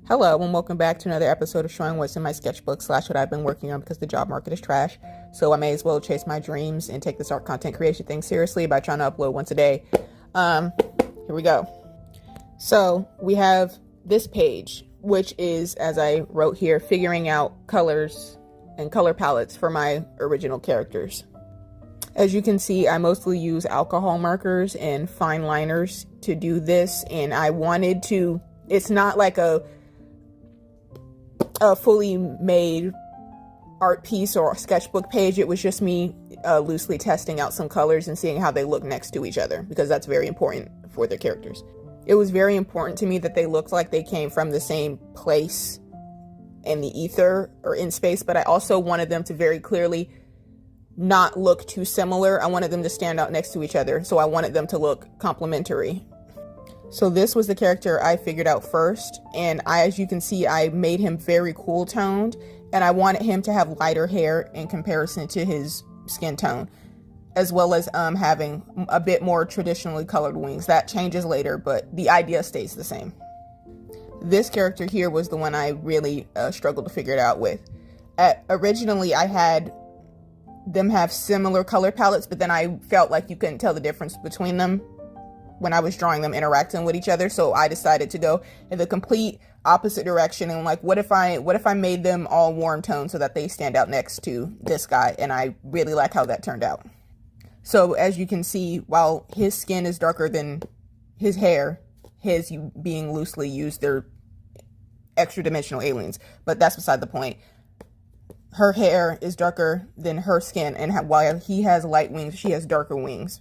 Hello and welcome back to another episode of showing what's in my sketchbook / what I've been working on because the job market is trash. So I may as well chase my dreams and take this art content creation thing seriously by trying to upload once a day. Here we go. So we have this page, which is, as I wrote here, figuring out colors and color palettes for my original characters. As you can see, I mostly use alcohol markers and fine liners to do this, and I wanted to, it's not like a fully made art piece or sketchbook page. It was just me loosely testing out some colors and seeing how they look next to each other, because that's very important for their characters. It was very important to me that they looked like they came from the same place in the ether or in space, but I also wanted them to very clearly not look too similar. I wanted them to stand out next to each other, so I wanted them to look complementary. So this was the character I figured out first, and as you can see, I made him very cool toned, and I wanted him to have lighter hair in comparison to his skin tone, as well as having a bit more traditionally colored wings. That changes later, but the idea stays the same. This character here was the one I really struggled to figure it out with. Originally, I had them have similar color palettes, but then I felt like you couldn't tell the difference between them when I was drawing them interacting with each other. So I decided to go in the complete opposite direction and like, what if I made them all warm tones so that they stand out next to this guy? And I really like how that turned out. So as you can see, while his skin is darker than his hair, his being loosely used, they're extra dimensional aliens, but that's beside the point. Her hair is darker than her skin, and while he has light wings, she has darker wings.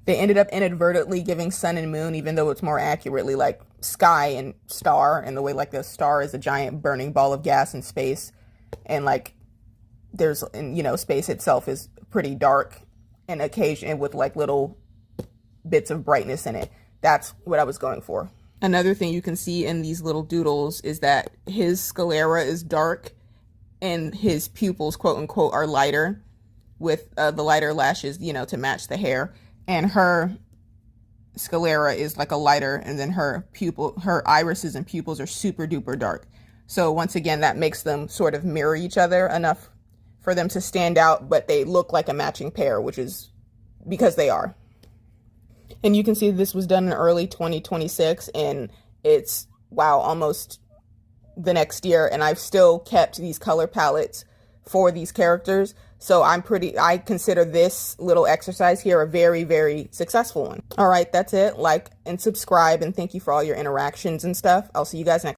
They ended up inadvertently giving sun and moon, even though it's more accurately like sky and star, and the way like the star is a giant burning ball of gas in space, and like there's, you know, space itself is pretty dark and occasion with like little bits of brightness in it. That's what I was going for. Another thing you can see in these little doodles is that his sclera is dark and his pupils, quote unquote, are lighter, with the lighter lashes, you know, to match the hair. And her sclera is like a lighter, and then her irises and pupils are super duper dark. So once again, that makes them sort of mirror each other enough for them to stand out, but they look like a matching pair, which is because they are. And you can see this was done in early 2026, and it's, wow, almost the next year, and I've still kept these color palettes for these characters. So I consider this little exercise here a very, very successful one. All right, that's it. Like and subscribe, and thank you for all your interactions and stuff. I'll see you guys next time.